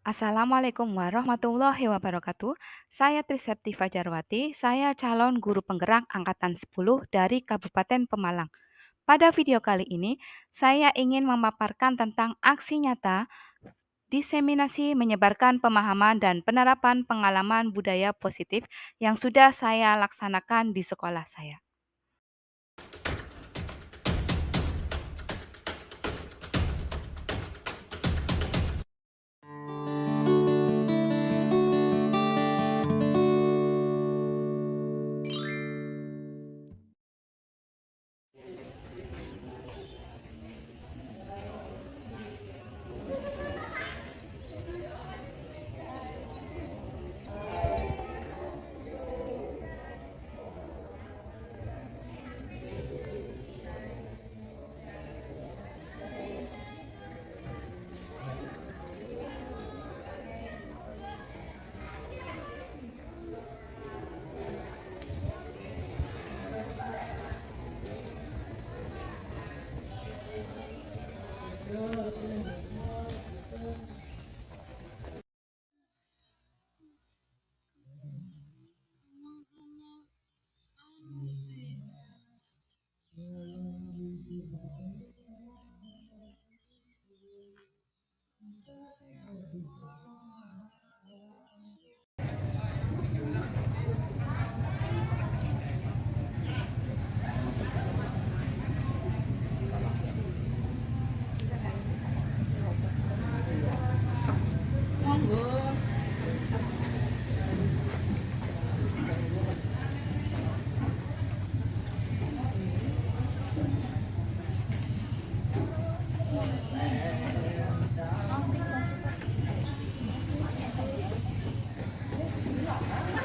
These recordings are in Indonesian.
Assalamualaikum warahmatullahi wabarakatuh. Saya Trisepti Fajarwati, saya calon guru penggerak angkatan 10 dari Kabupaten Pemalang. Pada video kali ini, saya ingin memaparkan tentang aksi nyata diseminasi menyebarkan pemahaman dan penerapan pengalaman budaya positif yang sudah saya laksanakan di sekolah saya.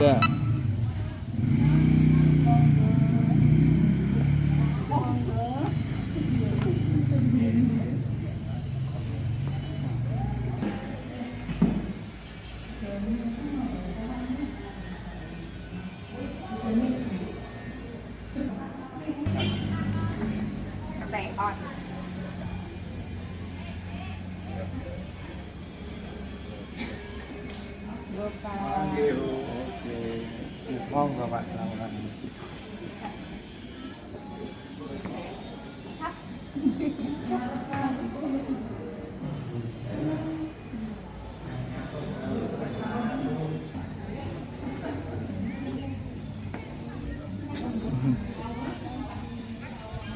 Ya. Stay on. Monggo Pak, silakan.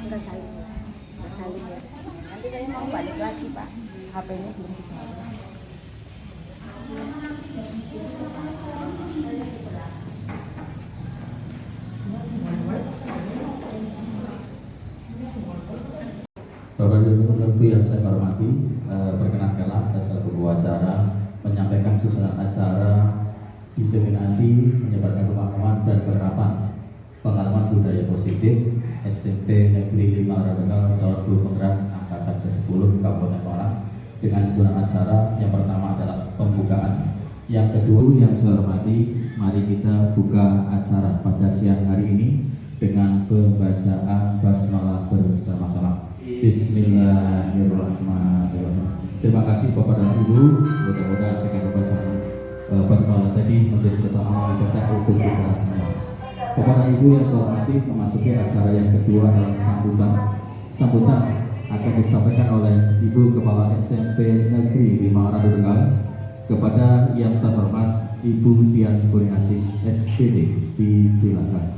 Udah salin ya. Nanti saya mau balik lagi Pak. HP-nya belum dibawa. Bapak Ibu tentu yang saya hormati, perkenankanlah saya selaku pembawa acara menyampaikan susunan acara diseminasi menyebarkan pemahaman dan penerapan pengalaman budaya positif SMP Negeri 5 Radekal calon guru penggerak angkatan ke-10 Kabupaten Pemalang dengan susunan acara yang pertama adalah pembukaan, yang kedua yang saya hormati, mari kita buka acara pada siang hari ini dengan pembacaan basmalah bersama-sama. Bismillahirrahmanirrahim. Terima kasih Bapak dan Ibu. Mudah-mudahan dengan bacaan basmalah tadi menjadi contoh amal kita untuk kita semua. Bapak dan Ibu yang saya hormati, memasuki acara yang kedua adalah sambutan akan disampaikan oleh Ibu Kepala SMP Negeri 5 Radekal kepada yang terhormat Ibu Dian Kurniasih SPD. Disilakan.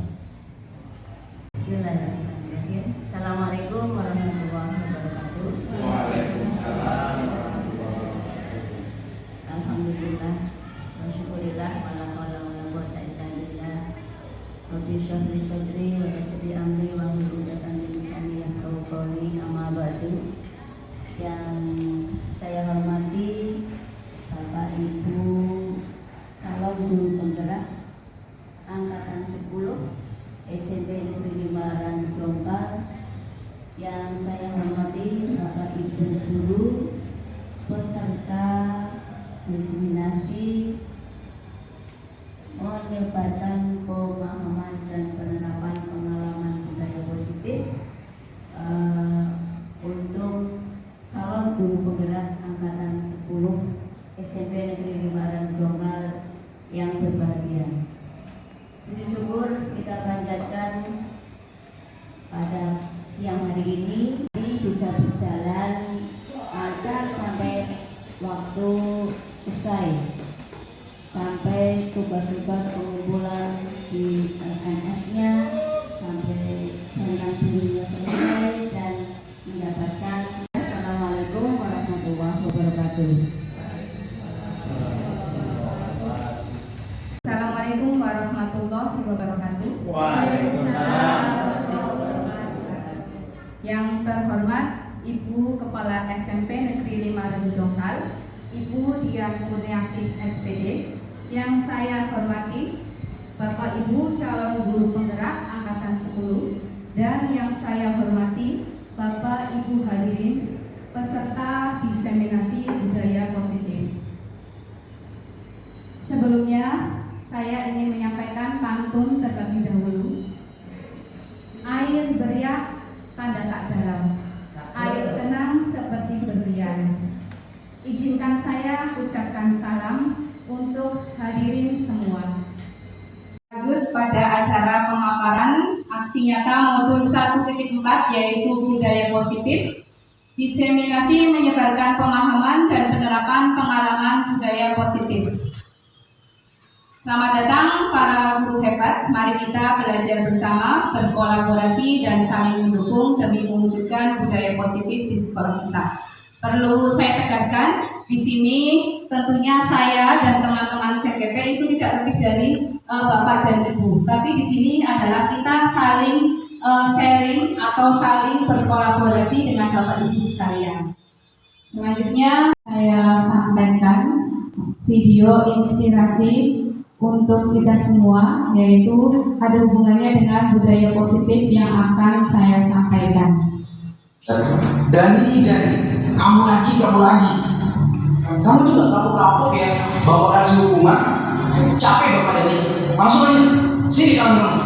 Bismillahirrahmanirrahim. Assalamualaikum warahmatullahi wabarakatuh. Waalaikumsalam. Alhamdulillah wa syukurillah wa la haula wa la quwwata illa billah. Rabbi shrah li sadri wa yassir li amri wa hlul 'uqdatam min lisani yafqahu qawli. Amma ba'du. Yang saya hormati Bapak Ibu calon guru penggerak angkatan 10 SMP Negeri 5 Radekal SMP Negeri 5 Randongal yang berbahagia. Puji syukur kita panjatkan pada siang hari ini bisa berjalan lancar sampai waktu usai, sampai tugas-tugas pengumpulan di LNS-nya, sampai jalan dirinya selesai dan mendapatkan. Assalamualaikum warahmatullahi wabarakatuh. Assalamualaikum warahmatullahi wabarakatuh. Waalaikumsalam. Yang terhormat Ibu Kepala SMP Negeri 5 Randongal, Ibu Dian Kurniasih SPD. Yang saya hormati Bapak Ibu calon guru penggerak angkatan 10, dan yang saya hormati Bapak Ibu hadirin peserta diseminasi budaya positif. Sebelumnya saya ingin menyampaikan pantun terlebih dahulu. Air beriak tanda tak dalam, air tenang seperti berlian. Izinkan saya ucapkan salam untuk hadirin semua. Lanjut pada acara pemaparan aksi nyata modul 1.4 yaitu budaya positif, diseminasi menyebarkan pemahaman dan penerapan pengalaman budaya positif. Selamat datang para guru hebat, mari kita belajar bersama, berkolaborasi dan saling mendukung demi mewujudkan budaya positif di sekolah kita. Perlu saya tegaskan, di sini tentunya saya dan teman-teman CGP itu tidak lebih dari Bapak dan Ibu, tapi di sini adalah kita saling sharing atau saling berkolaborasi dengan Bapak Ibu sekalian. Selanjutnya saya sampaikan video inspirasi untuk kita semua, yaitu ada hubungannya dengan budaya positif yang akan saya sampaikan. Dani, kamu lagi. Kamu tuh gak kapok-kapok ya, Bapak kasih hukuman. Capek Bapak Dani. Langsung aja, sini kamu.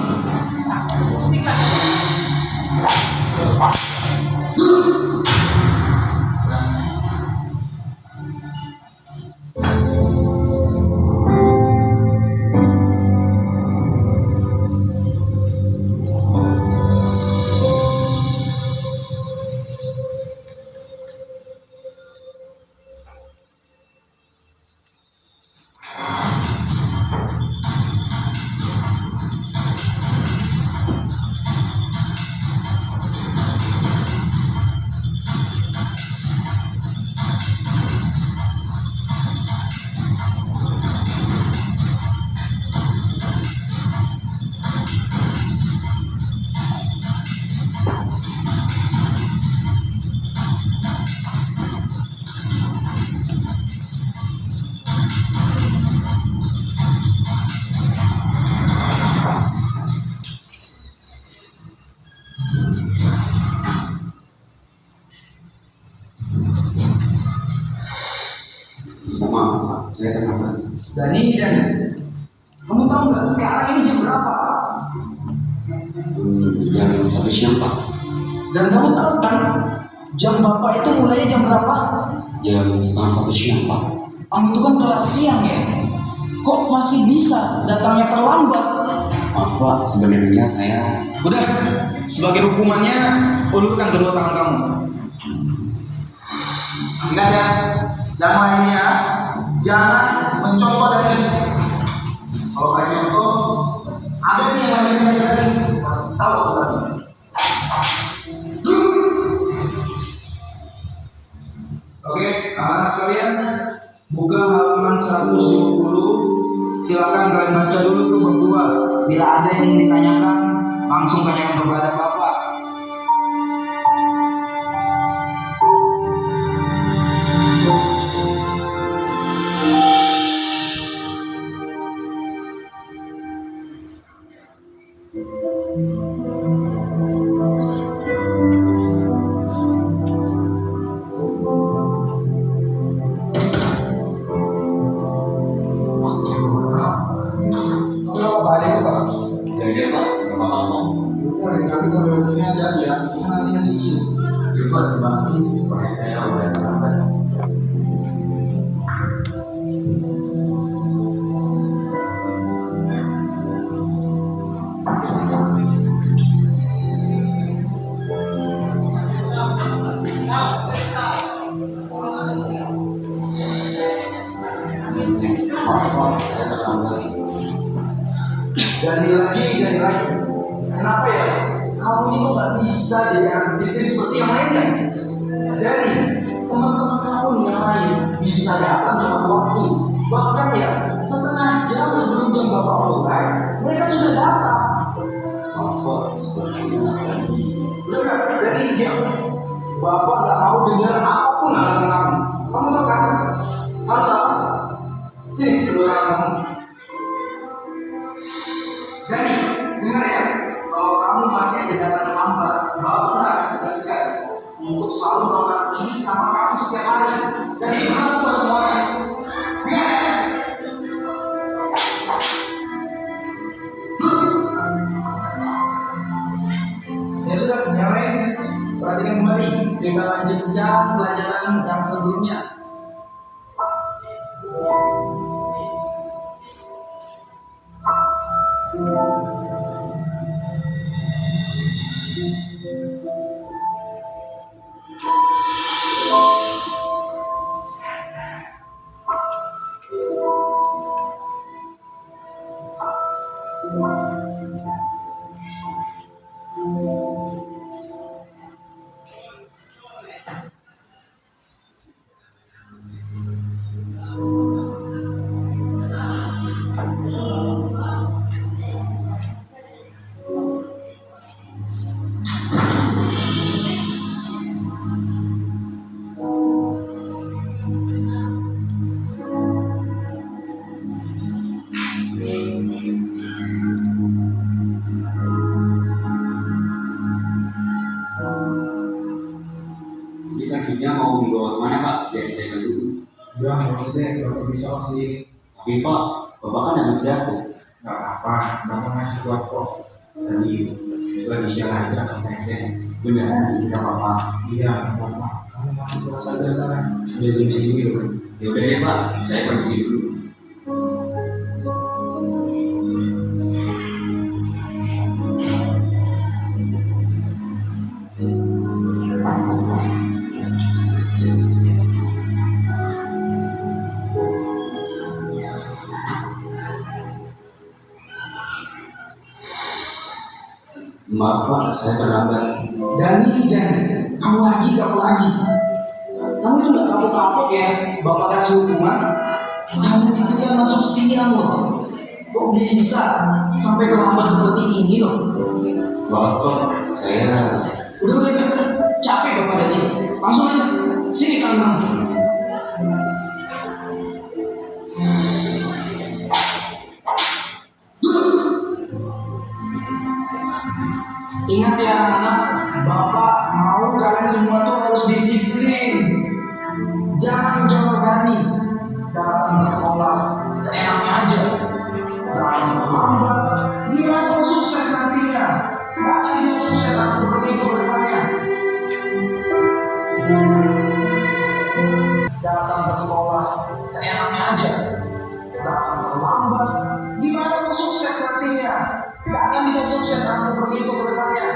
Maaf, saya kenapa? Dani, kamu tahu nggak sekarang ini jam berapa? Jam 1 siang Pak. Dan kamu tahu kan jam Bapak itu mulainya jam berapa? Jam setengah 1 siang Pak. Kamu itu kan kelas siang ya? Kok masih bisa datangnya terlambat? Maaf Pak, sebenarnya saya. Udah, sebagai hukumannya ulurkan kedua tangan kamu. Ingat ya, jangan ini ya. Jangan mencontoh dari ini. Kalau kayak contoh, ada nih yang lagi tadi, pasti tahu tadi. Oke, anak-anak sekalian, buka halaman 120. Silakan kalian baca dulu tuh berdua. Bila ada yang ingin ditanyakan, langsung tanyakan kepada Bapak. Terima kasih sebagai saya udah terlambat. Pak, saya terlambat. Ganti lagi. Kenapa ya? Kamu ini kok gak bisa jadi anak disiplin seperti yang lainnya? Dari teman-teman kamu yang lain bisa datang tepat waktu. Bahkan ya, setengah jam sebelum jam Bapak mulai, mereka sudah datang. Maaf Pak, sepertinya tadi. Benar, Dani, diam. Bapak gak mau dengar apapun alasan kamu. Kamu tahu kan? Harus apa? Sini, kedua tangan kamu. Dani, dengar ya. Kalau kamu masih aja datang terlambat, Bapak gak akan segan-segan untuk selalu melakukan ini sama kamu setiap hari. Dan ini kamu buat semuanya. Dengar ya? Ya sudah, yang lain perhatikan kembali. Kita lanjutkan pelajaran yang sebelumnya. Ini kakinya mau dibawa kemana Pak? Biar saya bantu. Udah, maksudnya Bapak bisa sendiri. Tapi Pak, Bapak kan habis jatuh. Gak apa-apa, Bapak masih kuat kok. Tadi selagi siang aja KPSnya. Benar, tidak apa-apa. Iya, Bapak. Kamu masih kuat sadar sana. Sudah jam segini loh. Ya udah deh Pak, saya permisi dulu. Maaf Pak, saya terlambat. Dani, kamu lagi. Kamu itu gak kapok-kapok ya, Bapak kasih hukuman. Kamu itu kan masuk siang loh. Kok bisa sampai terlambat seperti ini loh? Maaf Pak, saya... Udah, capek Bapak Dani. Langsung aja, sini kandang. Ingat ya anak-anak, Bapak mau kalian semua tuh harus disiplin. Jangan coba berani datang ke sekolah seenaknya aja. Datang terlambat, gimana mau sukses nantinya? Gak akan bisa sukses seperti itu ke depannya. Datang ke sekolah seenaknya aja. Datang terlambat, gimana mau sukses nantinya? Gak akan bisa sukses seperti itu ke depannya.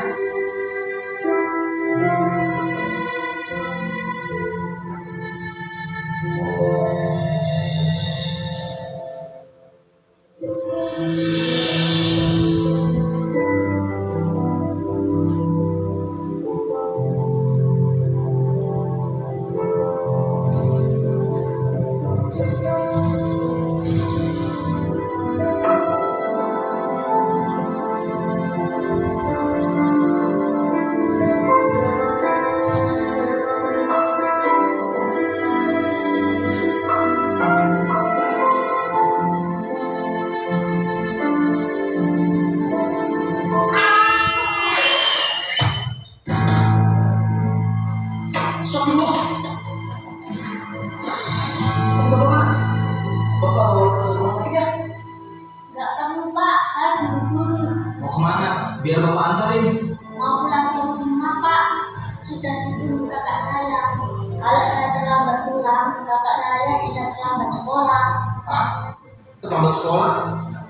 Biar Bapak antarin. Mau pulang ke rumah Pak, sudah ditunggu kakak saya. Kalau saya terlambat pulang, kakak saya bisa terlambat sekolah. Ah, terlambat sekolah?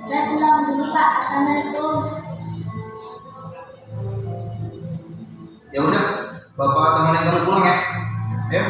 Saya pulang dulu Pak, assalamualaikum. Ya udah, Bapak temenin kamu pulang ya. Ya.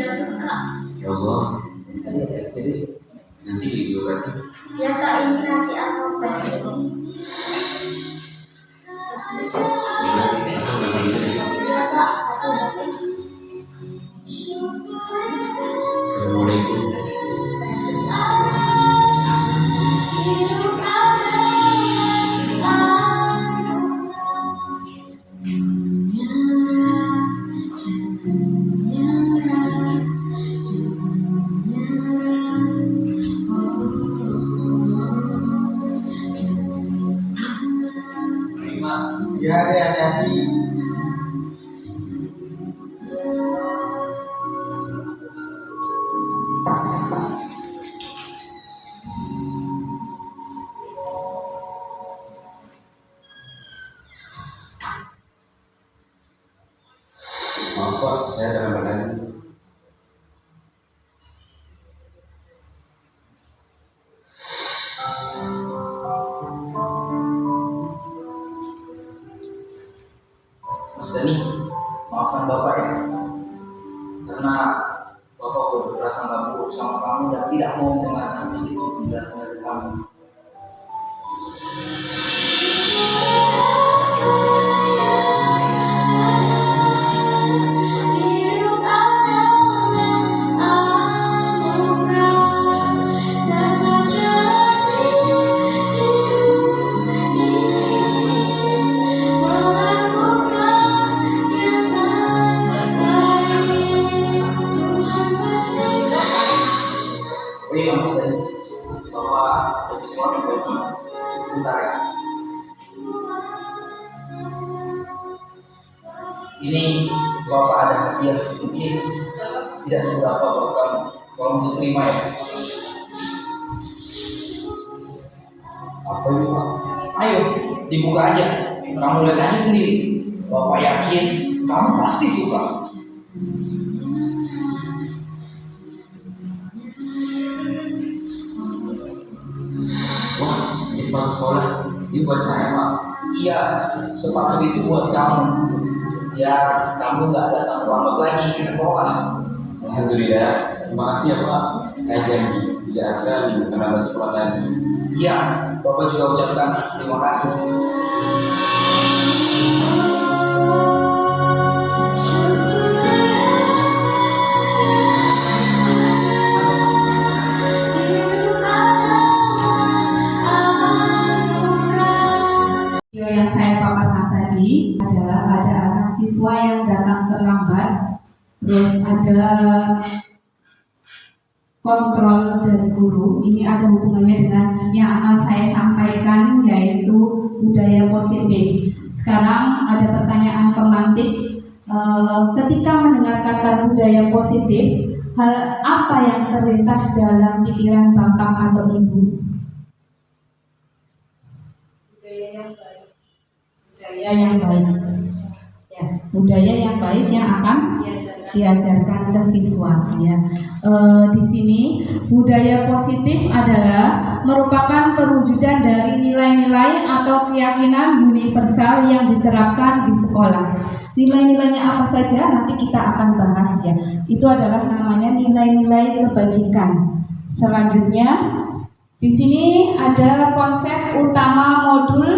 jatuh Kak. Ya Allah, nanti diobati. Ya Kak, ini nanti aku obatin. Ya Kak, aku obatin. Assalamualaikum. Ya, hati-hati. Maaf Pak, saya terlambat lagi. Mas Dani, maafkan Bapak ya, karena Bapak udah berprasangka buruk sama kamu dan tidak mau mendengarkan sedikit pun penjelasan dari kamu. Hidup adalah anugerah, tetap jalani hidup ini, melakukan yang terbaik. Tuhan pastikan. Oh iya Mas Dani, Bapak ada sesuatu buat Mas. Bentar ya. Ini Bapak ada hadiah, mungkin tidak seberapa buat kamu. Tolong diterima ya. Apa itu Pak? Ayo, dibuka aja. Kamu lihat aja sendiri. Bapak yakin kamu pasti suka. Wah, ini sepatu sekolah. Ini buat saya Pak. Iya, sepatu itu buat kamu. Ya, kamu nggak datang terlambat lagi ke sekolah. Alhamdulillah. Terima kasih ya Pak. Saya janji tidak akan terlambat sekolah lagi. Iya, Bapak juga ucapkan terima kasih. Video yang saya paparkan tadi adalah ada anak siswa yang datang terlambat, terus ada kontrol dari guru. Ini ada hubungannya dengan yang akan saya sampaikan, yaitu budaya positif. Sekarang ada pertanyaan pemantik. Ketika mendengar kata budaya positif, hal apa yang terlintas dalam pikiran bapak atau ibu? Budaya yang baik. Ya, budaya yang baik yang akan diajarkan ke siswa. Ya, di sini budaya positif adalah merupakan perwujudan dari nilai-nilai atau keyakinan universal yang diterapkan di sekolah. Nilai-nilainya apa saja nanti kita akan bahas ya. Itu adalah namanya nilai-nilai kebajikan. Selanjutnya di sini ada konsep utama modul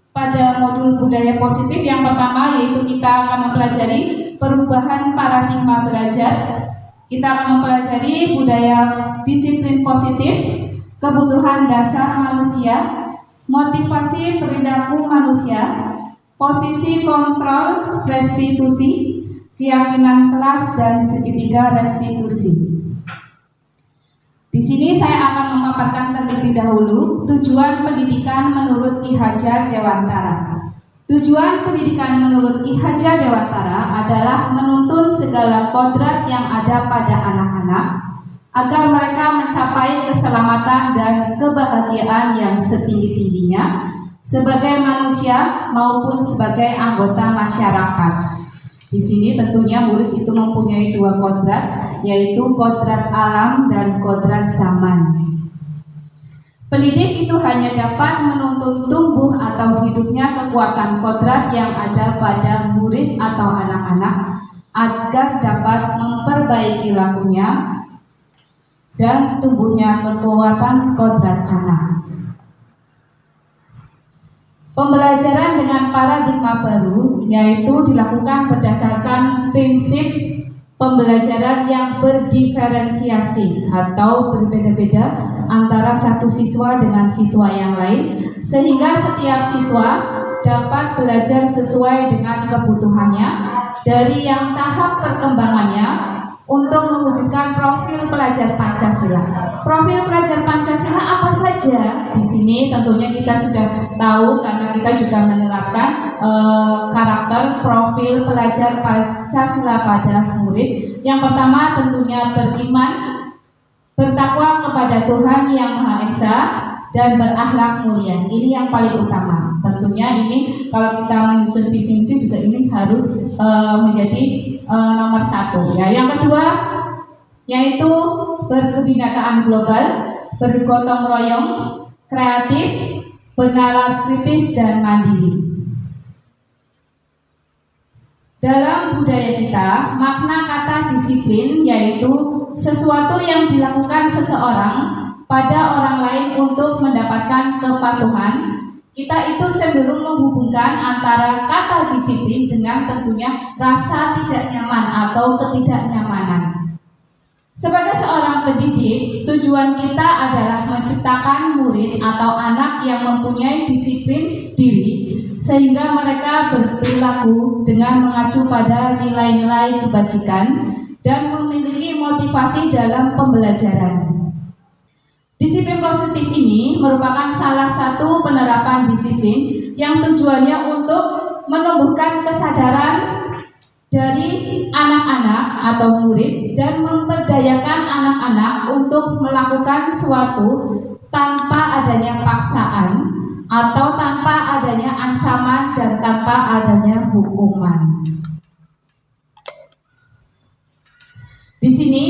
pada modul budaya positif. Yang pertama yaitu kita akan mempelajari perubahan paradigma belajar. Kita akan mempelajari budaya disiplin positif, kebutuhan dasar manusia, motivasi perilaku manusia, posisi kontrol restitusi, keyakinan kelas, dan segitiga restitusi. Di sini saya akan memaparkan terlebih dahulu tujuan pendidikan menurut Ki Hajar Dewantara. Tujuan pendidikan menurut Ki Hajar Dewantara adalah menuntun segala kodrat yang ada pada anak-anak agar mereka mencapai keselamatan dan kebahagiaan yang setinggi-tingginya sebagai manusia maupun sebagai anggota masyarakat. Di sini tentunya murid itu mempunyai dua kodrat, yaitu kodrat alam dan kodrat zaman. Pendidik itu hanya dapat menuntun tumbuh atau hidupnya kekuatan kodrat yang ada pada murid atau anak-anak agar dapat memperbaiki lakunya dan tumbuhnya kekuatan kodrat anak. Pembelajaran dengan paradigma baru yaitu dilakukan berdasarkan prinsip pembelajaran yang berdiferensiasi atau berbeda-beda antara satu siswa dengan siswa yang lain, sehingga setiap siswa dapat belajar sesuai dengan kebutuhannya dari yang tahap perkembangannya untuk mewujudkan profil pelajar Pancasila. Profil pelajar Pancasila apa saja? Di sini tentunya kita sudah tahu karena kita juga menerapkan karakter profil pelajar Pancasila pada murid. Yang pertama tentunya beriman, bertakwa kepada Tuhan Yang Maha Esa, dan berakhlak mulia. Ini yang paling utama. Tentunya ini kalau kita menyusun visi misi juga ini harus menjadi nomor satu. Ya, yang kedua yaitu berkebinekaan global, bergotong royong, kreatif, bernalar kritis dan mandiri. Dalam budaya kita, makna kata disiplin yaitu sesuatu yang dilakukan seseorang pada orang lain untuk mendapatkan kepatuhan. Kita itu cenderung menghubungkan antara kata disiplin dengan tentunya rasa tidak nyaman atau ketidaknyamanan. Sebagai seorang pendidik, tujuan kita adalah menciptakan murid atau anak yang mempunyai disiplin diri sehingga mereka berperilaku dengan mengacu pada nilai-nilai kebajikan dan memiliki motivasi dalam pembelajaran. Disiplin positif ini merupakan salah satu penerapan disiplin yang tujuannya untuk menumbuhkan kesadaran dari anak-anak atau murid dan memberdayakan anak-anak untuk melakukan suatu tanpa adanya paksaan atau tanpa adanya ancaman dan tanpa adanya hukuman. Di sini,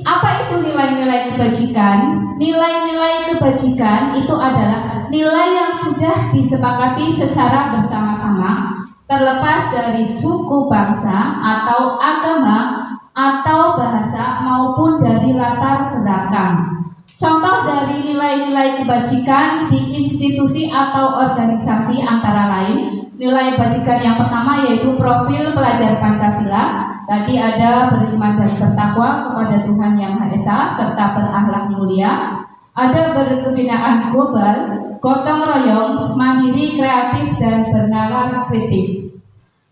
apa itu nilai-nilai kebajikan? Nilai-nilai kebajikan itu adalah nilai yang sudah disepakati secara bersama-sama, terlepas dari suku bangsa atau agama atau bahasa maupun dari latar belakang. Contoh dari nilai-nilai kebajikan di institusi atau organisasi antara lain, nilai kebajikan yang pertama yaitu profil pelajar Pancasila. Tadi ada beriman dan bertakwa kepada Tuhan Yang Maha Esa serta berakhlak mulia. Ada berkebinaan global, gotong royong, mandiri, kreatif, dan bernalar kritis.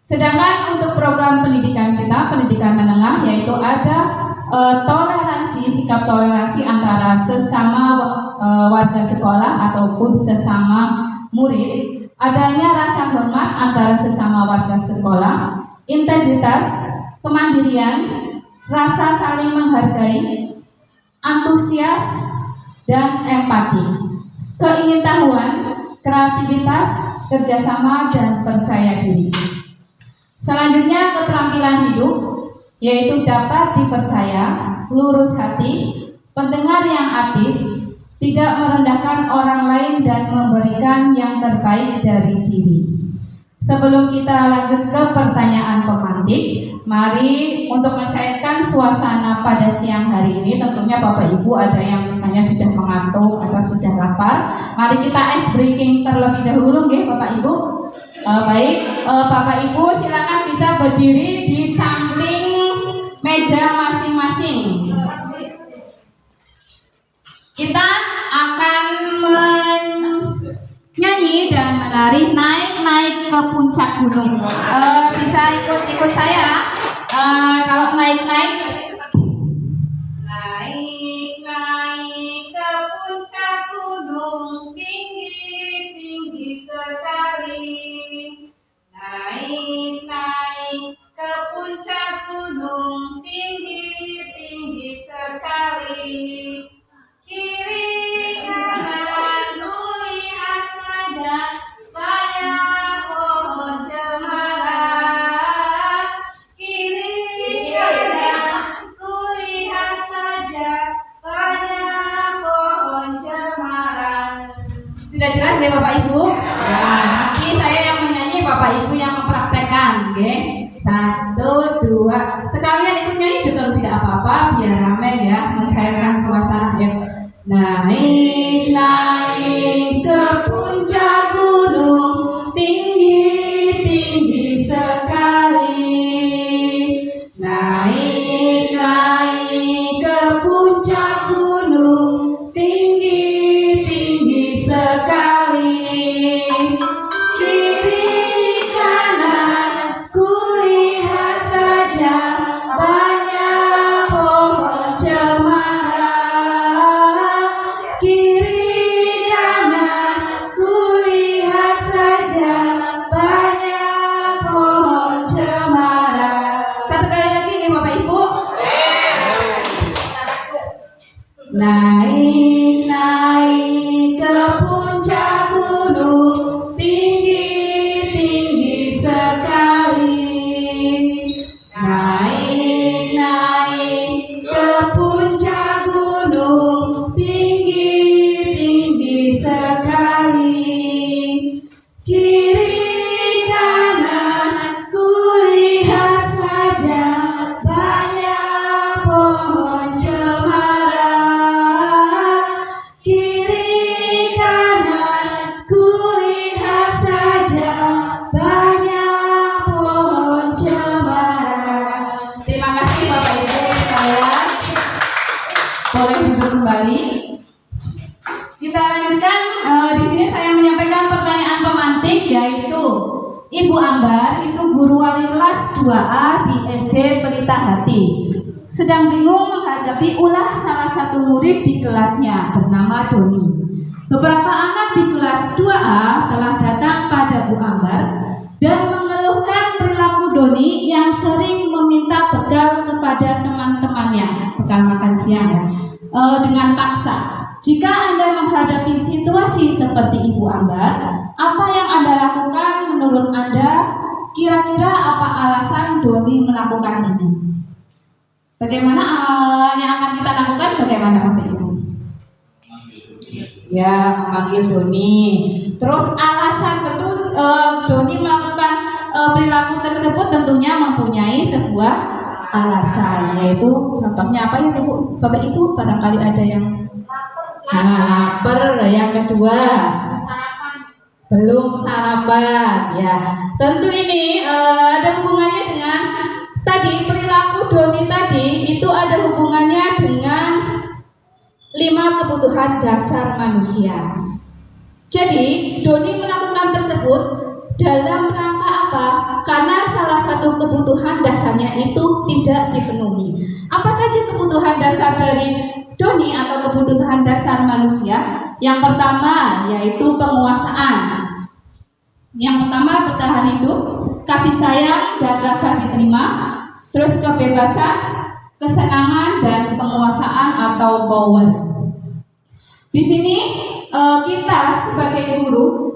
Sedangkan untuk program pendidikan kita, pendidikan menengah, yaitu ada toleransi, sikap toleransi antara sesama warga sekolah ataupun sesama murid. Adanya rasa hormat antara sesama warga sekolah, integritas, kemandirian, rasa saling menghargai, antusias, dan empati, keingintahuan, kreativitas, kerjasama, dan percaya diri. Selanjutnya keterampilan hidup, yaitu dapat dipercaya, lurus hati, pendengar yang aktif, tidak merendahkan orang lain dan memberikan yang terbaik dari diri. Sebelum kita lanjut ke pertanyaan pemantik, mari untuk mencairkan suasana pada siang hari ini, tentunya Bapak Ibu ada yang misalnya sudah mengantuk atau sudah lapar. Mari kita ice breaking terlebih dahulu, nggih Bapak Ibu. Baik, Bapak Ibu silakan bisa berdiri di samping meja masing-masing. Kita akan menyanyi dan menari naik-naik ke puncak gunung. Bisa ikut saya. Kalau naik-naik ke puncak gunung, tinggi sekali. Naik ke puncak gunung, tinggi sekali. Kiri kanan lihat saja banyak pohon cemara. Kiri kanan lihat saja banyak pohon cemara. Sudah jelas ya Bapak Ibu? Ya, nanti saya yang menyanyi, Bapak Ibu yang mempraktekkan, oke? 1, 2, biar ramai ya, mencairkan suasana ya. Naik ke puncak gunung, tinggi sekali. Naik ke puncak gunung, tinggi sekali. Kiri kanan kulihat saja banyak pohon cemara. Kiri kanan kulihat saja banyak pohon cemara. Satu kali lagi nih Bapak Ibu. Naik ke puncak gunung, tinggi sekali. Naik ke puncak gunung, tinggi sekali. Kiri kanan kulihat saja banyak pohon cemara. Kiri kanan kulihat saja banyak pohon cemara. Terima kasih Bapak Ibu sekalian. Boleh duduk kembali. Kita lanjutkan. Di sini saya menyampaikan pertanyaan pemantik, yaitu Ibu Ambar itu guru wali kelas 2A di SD Pelita Hati, sedang bingung menghadapi ulah salah satu murid di kelasnya bernama Doni. Beberapa anak di kelas 2A telah datang pada Bu Ambar dan mengeluhkan perilaku Doni yang sering meminta bekal kepada teman-temannya, bekal makan siang ya, dengan paksa. Jika Anda menghadapi situasi seperti Ibu Ambar, apa yang Anda lakukan menurut Anda? Kira-kira apa alasan Doni melakukan ini? Bagaimana yang akan kita lakukan? Bagaimana Bapak Ibu? Ya, memanggil Doni. Terus alasan tentu Doni melakukan perilaku tersebut tentunya mempunyai sebuah alasan, yaitu contohnya apa ya Bu? Bapak Ibu barangkali ada yang lapar. Yang kedua, belum sarapan ya. Tentu ini ada hubungannya dengan tadi perilaku Doni tadi, itu ada hubungannya dengan 5 kebutuhan dasar manusia. Jadi Doni melakukan tersebut dalam rangka apa? Karena salah satu kebutuhan dasarnya itu tidak dipenuhi. Apa saja kebutuhan dasar dari Doni atau kebutuhan dasar manusia? Yang pertama yaitu penguasaan. Yang pertama bertahan hidup, kasih sayang dan rasa diterima, terus kebebasan, kesenangan dan penguasaan atau power. Di sini kita sebagai guru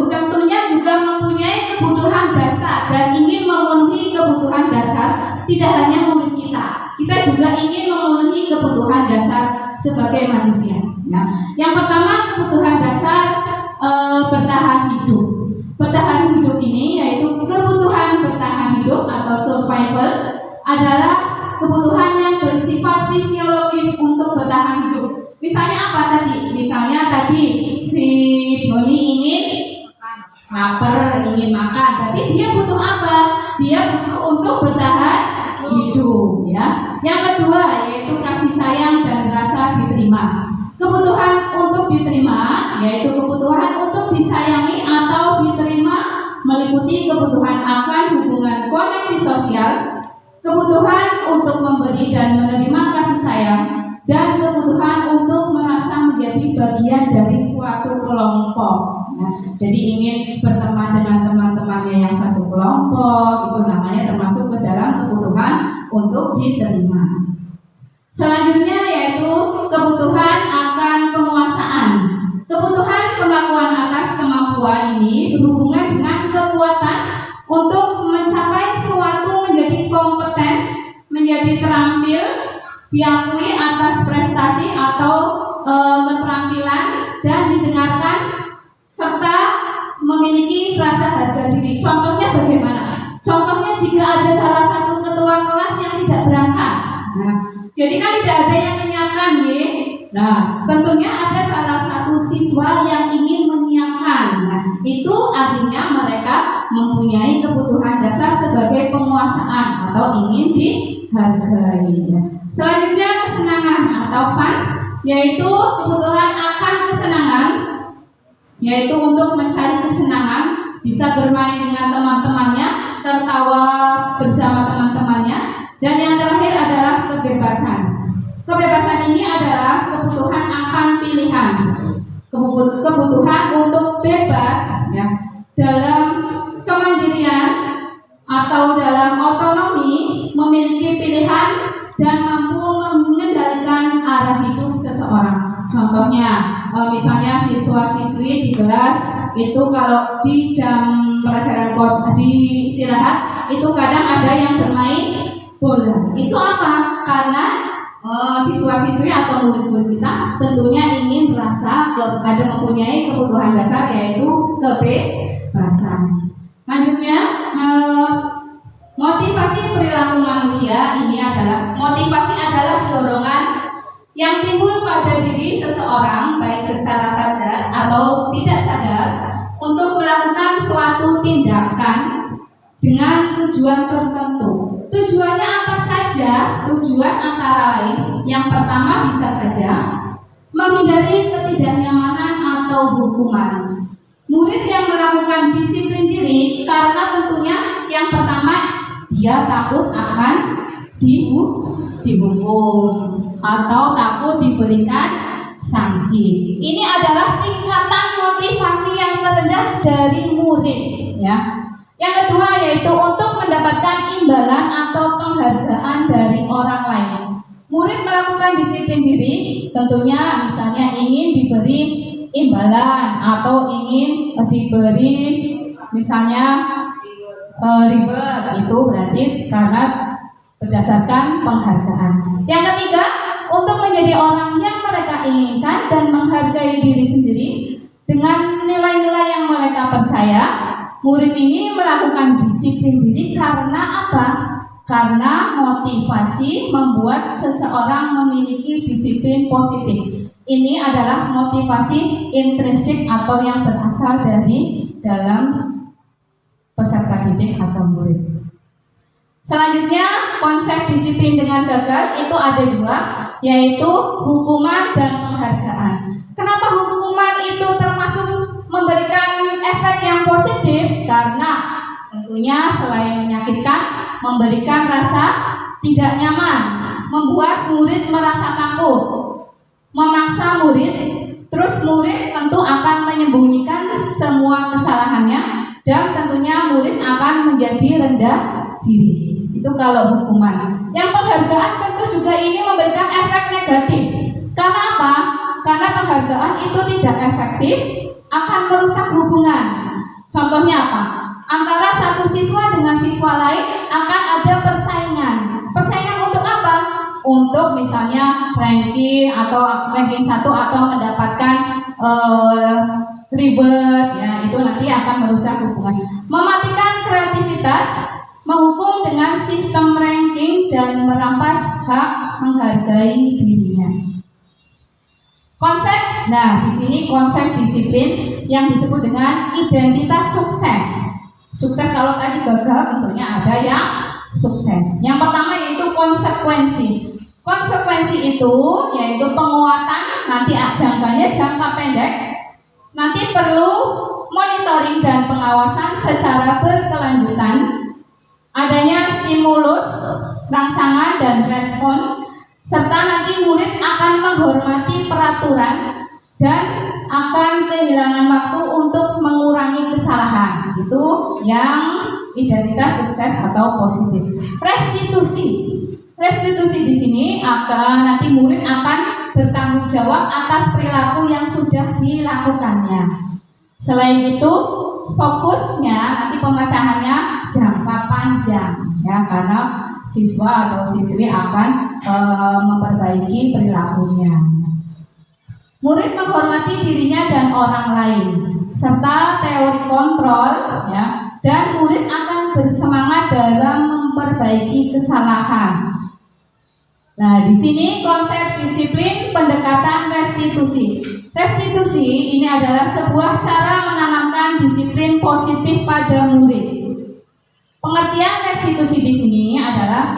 tentunya juga mempunyai kebutuhan dasar dan ingin memenuhi kebutuhan dasar tidak hanya murid kita. Kita juga ingin memenuhi kebutuhan dasar sebagai manusia. Ya. Yang pertama kebutuhan dasar bertahan hidup. Bertahan hidup ini yaitu kebutuhan bertahan hidup atau survival adalah kebutuhan yang bersifat fisiologis untuk bertahan hidup. Misalnya apa tadi? Misalnya tadi si Doni ingin lapar, ingin makan. Berarti dia butuh apa? Dia butuh untuk bertahan hidup, ya. Yang kedua yaitu kasih sayang dan rasa diterima. Kebutuhan untuk diterima yaitu kebutuhan untuk disayangi atau diterima, meliputi kebutuhan akan hubungan koneksi sosial, kebutuhan untuk memberi dan menerima kasih sayang, dan kebutuhan untuk merasa menjadi bagian dari suatu kelompok. Nah, jadi ingin berteman dengan teman-temannya yang satu kelompok, itu namanya termasuk ke dalam kebutuhan untuk diterima. Selanjutnya yaitu kebutuhan akan penguasaan. Kebutuhan pengakuan atas kemampuan ini berhubungan dengan kekuatan untuk mencapai suatu menjadi kompeten, menjadi terampil, diakui atas prestasi atau keterampilan dan didengarkan serta memiliki rasa harga diri. Contohnya bagaimana? Contohnya jika ada salah satu ketua kelas yang tidak berangkat. Nah, Jadi kan tidak ada yang menyiapkan, ya. Nah, tentunya ada salah satu siswa yang ingin menyiapkan. Nah, itu artinya mereka mempunyai kebutuhan dasar sebagai penguasaan atau ingin dihargai. Selanjutnya kesenangan atau fun, yaitu kebutuhan akan kesenangan, yaitu untuk mencari kesenangan, bisa bermain dengan teman-temannya, tertawa bersama teman-temannya, dan yang terakhir adalah kebebasan. Kebebasan ini adalah kebutuhan akan pilihan, kebutuhan untuk bebas, ya, dalam kemandirian atau dalam otonomi, memiliki pilihan dan mampu mengendalikan arah hidup seseorang. Contohnya, misalnya siswa-siswi di kelas itu kalau di jam pelajaran di istirahat itu kadang ada yang bermain bola. Itu apa? Karena siswa-siswi atau murid-murid kita tentunya ingin ada mempunyai kebutuhan dasar, yaitu kebebasan. Lanjutnya, motivasi perilaku manusia ini adalah dorongan yang timbul pada diri seseorang baik secara sadar atau tidak sadar untuk melakukan suatu tindakan dengan tujuan tertentu. Tujuannya apa saja? Tujuan antara lain, yang pertama bisa saja menghindari ketidaknyamanan atau hukuman. Murid yang melakukan disiplin diri karena tentunya yang pertama dia takut akan dihukum atau takut diberikan sanksi. Ini adalah tingkatan motivasi yang terendah dari murid, ya. Yang kedua yaitu untuk mendapatkan imbalan atau penghargaan dari orang lain. Murid melakukan disiplin diri tentunya misalnya ingin diberi imbalan atau ingin diberi misalnya reward, itu berarti karena berdasarkan penghargaan. Yang ketiga, untuk menjadi orang yang mereka inginkan dan menghargai diri sendiri dengan nilai-nilai yang mereka percaya. Murid ini melakukan disiplin diri karena apa? Karena motivasi membuat seseorang memiliki disiplin positif. Ini adalah motivasi intrinsik atau yang berasal dari dalam peserta didik atau murid. Selanjutnya, konsep disiplin dengan gagal itu ada dua, yaitu hukuman dan penghargaan. Kenapa hukuman itu termasuk memberikan efek yang positif? Karena tentunya selain menyakitkan, memberikan rasa tidak nyaman, membuat murid merasa takut, memaksa murid, terus murid tentu akan menyembunyikan semua kesalahannya dan tentunya murid akan menjadi rendah diri. Itu kalau hukuman. Yang penghargaan tentu juga ini memberikan efek negatif. Karena apa? Karena penghargaan itu tidak efektif, akan merusak hubungan. Contohnya apa? Antara satu siswa dengan siswa lain akan ada persaingan. Persaingan untuk apa? Untuk misalnya ranking 1 atau mendapatkan reward, ya, itu nanti akan merusak hubungan. Mematikan kreativitas, menghukum dengan sistem ranking dan merampas hak menghargai dirinya. Di sini konsep disiplin yang disebut dengan identitas sukses. Sukses kalau tadi gagal tentunya ada yang sukses. Yang pertama yaitu konsekuensi. Konsekuensi itu yaitu penguatan, nanti jangkanya jangka pendek. Nanti perlu monitoring dan pengawasan secara berkelanjutan. Adanya stimulus, rangsangan dan respon, serta nanti murid akan menghormati peraturan dan akan kehilangan waktu untuk mengurangi kesalahan. Itu yang identitas sukses atau positif. Restitusi di sini akan nanti murid akan bertanggung jawab atas perilaku yang sudah dilakukannya. Selain itu, fokusnya nanti pemecahannya jangka panjang, ya, karena siswa atau siswi akan memperbaiki perilakunya. Murid menghormati dirinya dan orang lain, serta teori kontrol, ya, dan murid akan bersemangat dalam memperbaiki kesalahan. Nah, di sini konsep disiplin pendekatan restitusi. Restitusi ini adalah sebuah cara menanamkan disiplin positif pada murid. Pengertian restitusi di sini adalah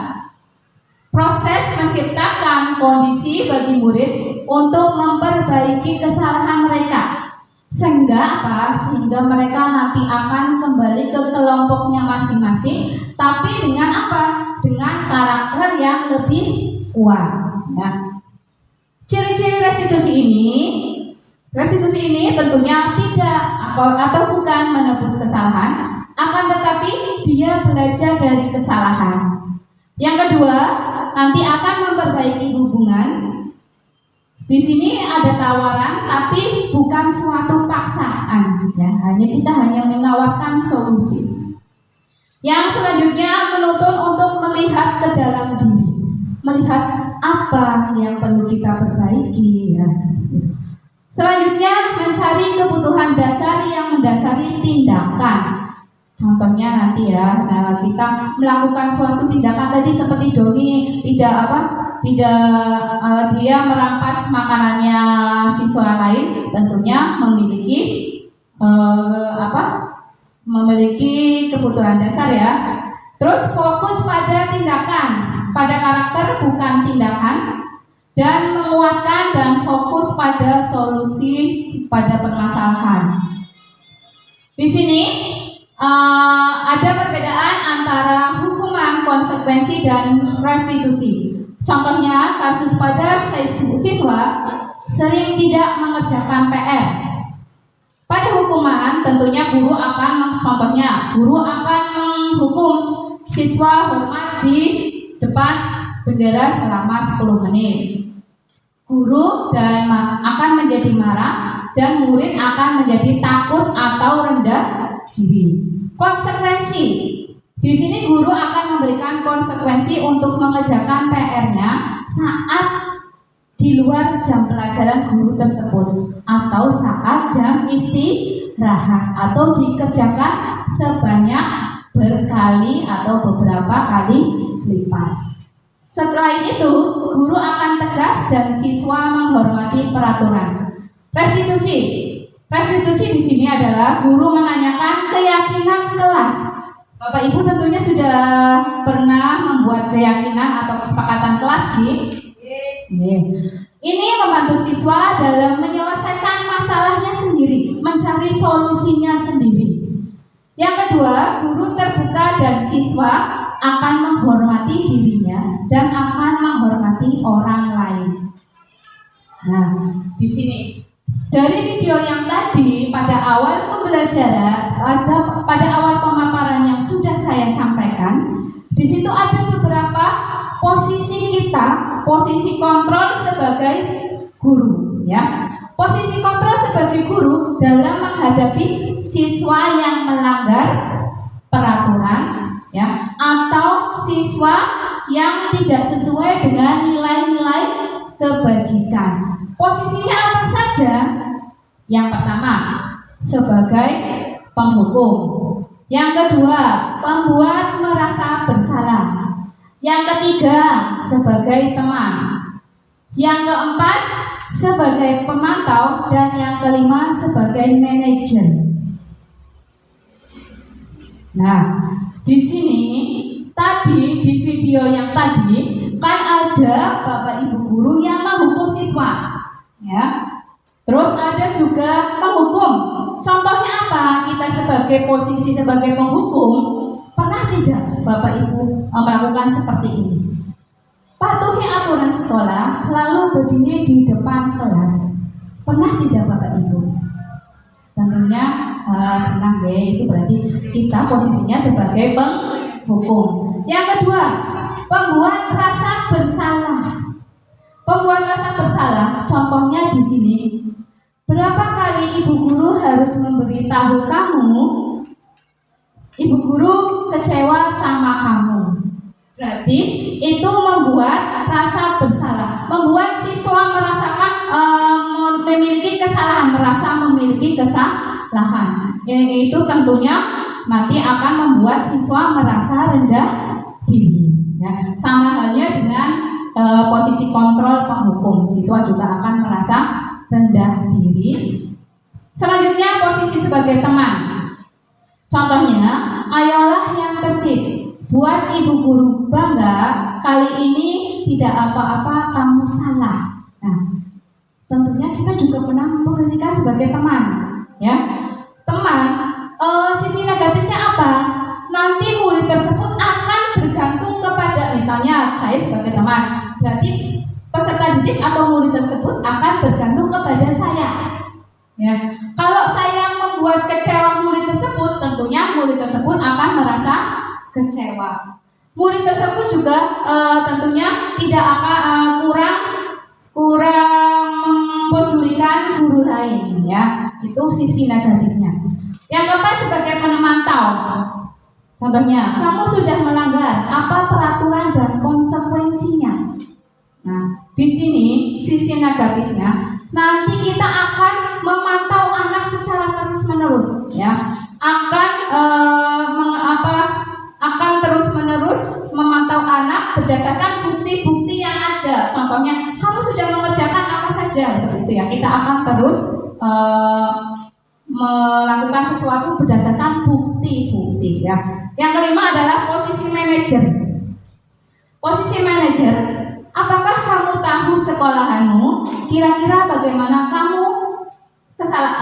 proses menciptakan kondisi bagi murid untuk memperbaiki kesalahan mereka. Sehingga apa? Sehingga mereka nanti akan kembali ke kelompoknya masing-masing, tapi dengan apa? Dengan karakter yang lebih kuat. Ya. Ciri-ciri restitusi ini tentunya tidak atau bukan menebus kesalahan, akan tetapi dia belajar dari kesalahan. Yang kedua, nanti akan memperbaiki hubungan. Di sini ada tawaran, tapi bukan suatu paksaan. Ya, kita hanya menawarkan solusi. Yang selanjutnya menuntun untuk melihat ke dalam diri, melihat apa yang perlu kita perbaiki. Ya, seperti itu. Selanjutnya mencari kebutuhan dasar yang mendasari tindakan. Contohnya nanti ya, kita melakukan suatu tindakan tadi seperti Doni dia merampas makanannya siswa lain, tentunya memiliki kebutuhan dasar ya. Terus fokus pada tindakan, pada karakter bukan tindakan, dan menguatkan dan fokus pada solusi pada permasalahan. Di sini ada perbedaan antara hukuman, konsekuensi, dan restitusi. Contohnya, kasus pada siswa sering tidak mengerjakan PR. Pada hukuman, tentunya guru akan menghukum siswa hormat di depan bendera selama 10 menit. Guru akan menjadi marah dan murid akan menjadi takut atau rendah diri. Konsekuensi. Di sini guru akan memberikan konsekuensi untuk mengerjakan PR-nya saat di luar jam pelajaran guru tersebut atau saat jam istirahat atau dikerjakan sebanyak berkali atau beberapa kali lipat. Setelah itu, guru akan tegas dan siswa menghormati peraturan. Restitusi. Restitusi di sini adalah guru menanyakan keyakinan kelas. Bapak Ibu tentunya sudah pernah membuat keyakinan atau kesepakatan kelas, Ini membantu siswa dalam menyelesaikan masalahnya sendiri, mencari solusinya sendiri. Yang kedua, guru terbuka dan siswa akan menghormati dirinya dan akan menghormati orang lain. Nah, di sini dari video yang tadi pada awal pembelajaran, pada awal pemaparan yang sudah saya sampaikan, di situ ada beberapa posisi kita, posisi kontrol sebagai guru, ya. Posisi kontrol sebagai guru dalam menghadapi siswa yang melanggar peraturan, ya, atau siswa yang tidak sesuai dengan nilai-nilai kebajikan. Posisinya apa saja? Yang pertama, sebagai penghukum. Yang kedua, pembuat merasa bersalah. Yang ketiga, sebagai teman. Yang keempat, sebagai pemantau. Dan yang kelima, sebagai manajer. Nah, di sini tadi di video yang tadi kan ada Bapak Ibu guru yang menghukum siswa, ya. Terus ada juga penghukum. Contohnya apa? Kita sebagai posisi sebagai penghukum, pernah tidak Bapak Ibu melakukan seperti ini? Patuhi aturan sekolah, lalu berdiri di depan kelas. Pernah tidak Bapak Ibu? Tentunya pernah, ya. Itu berarti kita posisinya sebagai penghukum. Yang kedua, pembuat rasa bersalah. Pembuat rasa bersalah, contohnya di sini. Berapa kali ibu guru harus memberitahu kamu, ibu guru kecewa sama kamu? Berarti itu membuat rasa bersalah, membuat siswa merasakan memiliki kesalahan, merasa memiliki kesalahan. Itu tentunya nanti akan membuat siswa merasa rendah diri. Ya. Sama halnya dengan posisi kontrol penghukum. Siswa juga akan merasa rendah diri. Selanjutnya posisi sebagai teman. Contohnya, ayolah yang tertib. Buat ibu guru bangga, kali ini tidak apa-apa kamu salah. Nah, tentunya kita juga pernah memposisikan sebagai teman, ya. Teman, sisi negatifnya apa? Nanti murid tersebut akan bergantung kepada, misalnya saya sebagai teman, berarti peserta didik atau murid tersebut akan bergantung kepada saya. Ya, kalau saya membuat kecewa murid tersebut, tentunya murid tersebut akan merasa kecewa. Murid tersebut juga tentunya tidak akan kurang mempedulikan guru lain, ya. Itu sisi negatifnya. Yang keempat sebagai pemantau. Contohnya, kamu sudah melanggar apa peraturan dan konsekuensinya. Nah, di sini sisi negatifnya, nanti kita akan memantau anak secara terus-menerus, ya. Akan terus-menerus memantau anak berdasarkan bukti-bukti yang ada. Contohnya, kamu sudah mengerjakan apa saja, begitu ya. Kita akan terus melakukan sesuatu berdasarkan bukti-bukti, ya. Yang kelima adalah posisi manajer. Posisi manajer, apakah kamu tahu sekolahanmu? Kira-kira bagaimana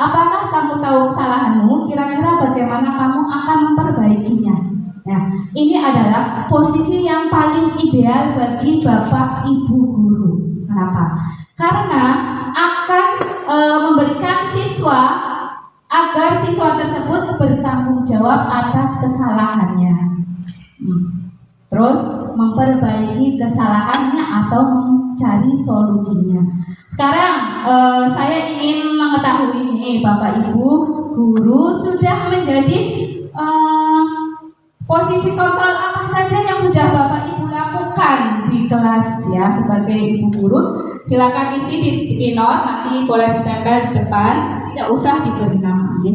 apakah kamu tahu kesalahanmu? Kira-kira bagaimana kamu akan memperbaikinya? Ya, ini adalah posisi yang paling ideal bagi Bapak Ibu guru. Kenapa? Karena akan memberikan siswa agar siswa tersebut bertanggung jawab atas kesalahannya. Terus memperbaiki kesalahannya atau mencari solusinya. Sekarang saya ingin mengetahui nih, Bapak Ibu guru sudah menjadi posisi kontrol apa saja yang sudah Bapak Ibu lakukan di kelas, ya, sebagai ibu guru. Silakan isi di sticky note, nanti boleh ditempel di depan, tidak usah diberi nama, ya.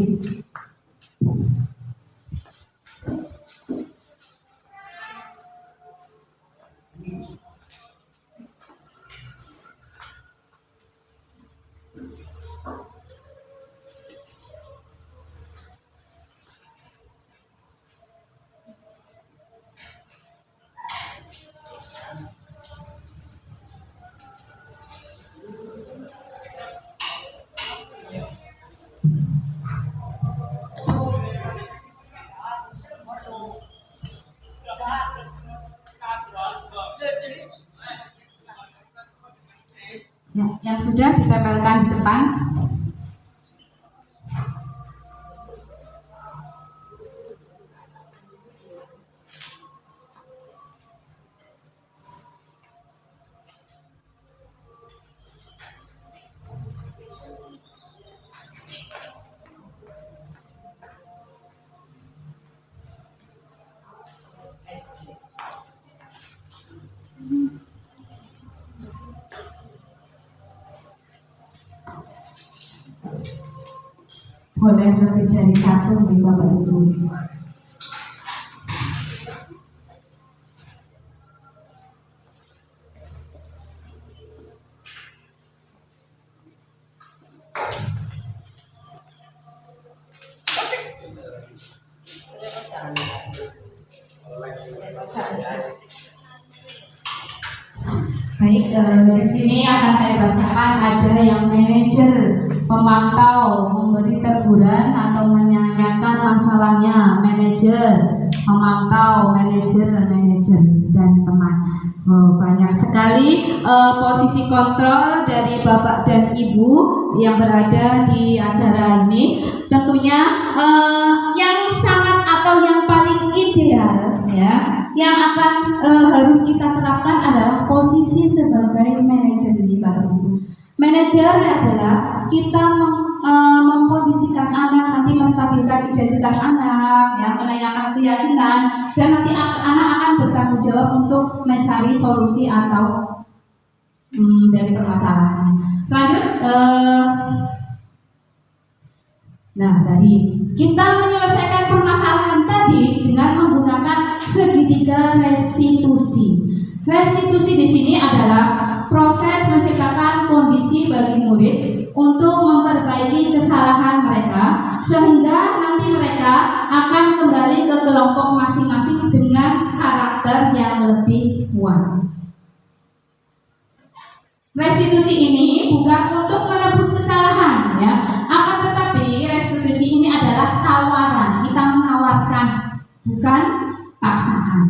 Ya, yang sudah ditempelkan di depan. Boleh lebih dari satu nih Bapak Ibu. Baik, di sini akan saya bacakan ada yang manajer, pemantau, memberi teguran atau menanyakan masalahnya, manajer, pemantau, manajer, dan teman. Banyak sekali posisi kontrol dari Bapak dan Ibu yang berada di acara ini. Tentunya yang sangat atau yang paling ideal, ya, yang akan harus kita terapkan adalah posisi sebagai manajer di Bapak Ibu. Manajer adalah kita mengkondisikan anak, nanti menstabilkan identitas anak, ya, menanyakan keyakinan, dan nanti anak akan bertanggung jawab untuk mencari solusi atau dari permasalahan. Lanjut, nah tadi kita menyelesaikan permasalahan tadi dengan menggunakan segitiga restitusi. Restitusi di sini adalah proses menciptakan kondisi bagi murid untuk memperbaiki kesalahan mereka sehingga nanti mereka akan kembali ke kelompok masing-masing dengan karakter yang lebih kuat. Restitusi ini bukan untuk menebus kesalahan, ya. Akan tetapi restitusi ini adalah tawaran. Kita menawarkan, bukan paksaan.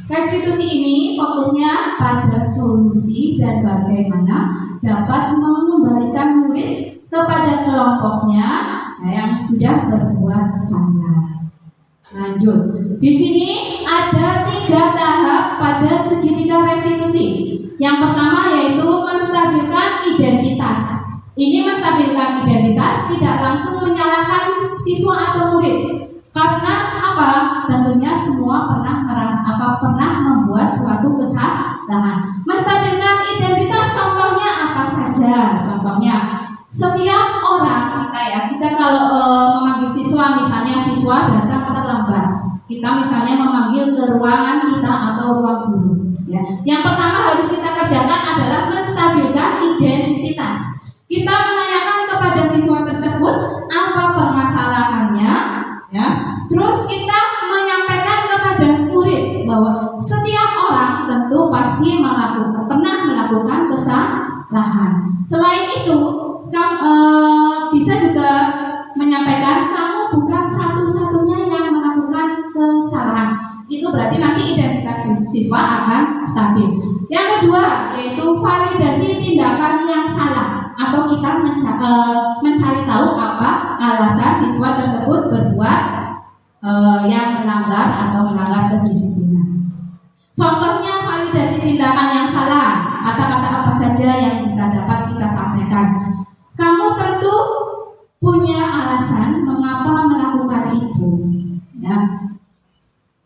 Restitusi ini fokusnya pada solusi dan bagaimana dapat mengembalikan murid kepada kelompoknya yang sudah berbuat salah. Lanjut. Di sini ada 3 tahap pada segitiga restitusi. Yang pertama yaitu menstabilkan identitas. Ini menstabilkan identitas tidak langsung menyalahkan siswa atau murid. Karena apa? Tentunya semua pernah membuat suatu kesalahan. Menstabilkan identitas contohnya apa saja? Contohnya setiap orang kita kalau memanggil siswa, misalnya siswa datang terlambat. Kita misalnya memanggil ke ruangan kita atau ruang guru. Ya. Yang pertama harus kita kerjakan adalah menstabilkan identitas. Kita menanyakan kepada siswa tersebut apa permasalahannya, ya. Terus kita menyampaikan kepada murid bahwa setiap orang tentu pasti pernah melakukan kesalahan. Selain itu, bisa juga menyampaikan kamu bukan satu-satunya yang melakukan kesalahan. Itu berarti nanti identitas siswa akan stabil. Yang kedua yaitu validasi tindakan yang salah, atau kita mencari tahu apa alasan siswa tersebut berbuat yang melanggar kedisiplinan. Contohnya validasi tindakan yang salah, kata-kata apa saja yang bisa dapat kita sampaikan. Kamu tentu punya alasan mengapa melakukan itu, ya.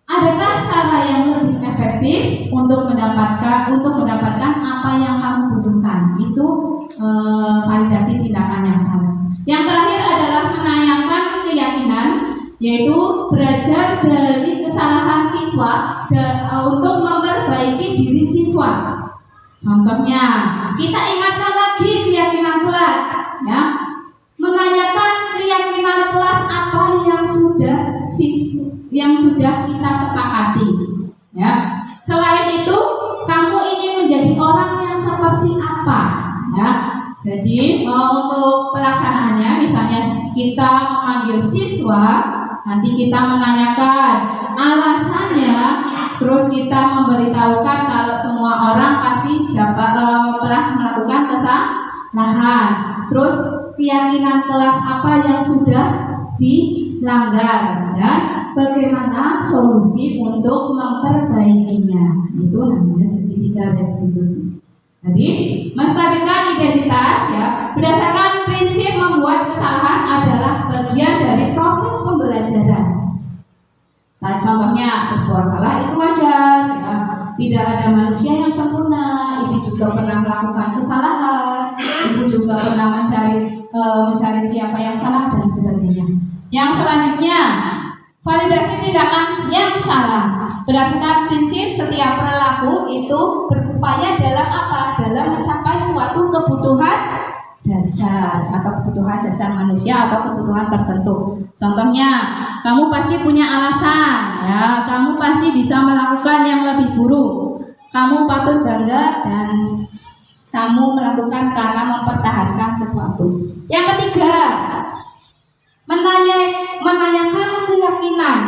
Adakah cara yang lebih efektif untuk mendapatkan apa yang kamu butuhkan? Itu validasi tindakan yang salah. Yang terakhir adalah menanyakan keyakinan, yaitu belajar dari kesalahan siswa untuk memperbaiki diri siswa. Contohnya, kita ingatkan lagi keyakinan kelas, ya. Menanyakan keyakinan kelas apa yang sudah kita sepakati, ya. Selain itu, kamu ingin menjadi orang yang seperti apa, ya. Jadi untuk pelaksanaannya, misalnya kita memanggil siswa, nanti kita menanyakan alasannya, terus kita memberitahukan kalau semua orang pasti telah melakukan kesalahan. Terus keyakinan kelas apa yang sudah dilanggar dan bagaimana solusi untuk memperbaikinya. Itu namanya segitiga restitusi. Jadi menstabilkan identitas, ya, berdasarkan prinsip membuat kesalahan adalah bagian dari proses pembelajaran. Nah, contohnya berbuat salah itu wajar, ya. Tidak ada manusia yang sempurna. Ibu juga pernah melakukan kesalahan. Ibu juga pernah mencari siapa yang salah dan sebagainya. Yang selanjutnya, validasi tindakan yang salah. Berdasarkan prinsip setiap perilaku itu berupaya dalam apa? Dalam mencapai suatu kebutuhan dasar atau kebutuhan dasar manusia atau kebutuhan tertentu. Contohnya, kamu pasti punya alasan, ya. Kamu pasti bisa melakukan yang lebih buruk. Kamu patut bangga dan kamu melakukan karena mempertahankan sesuatu. Yang ketiga, menanyakan keyakinan.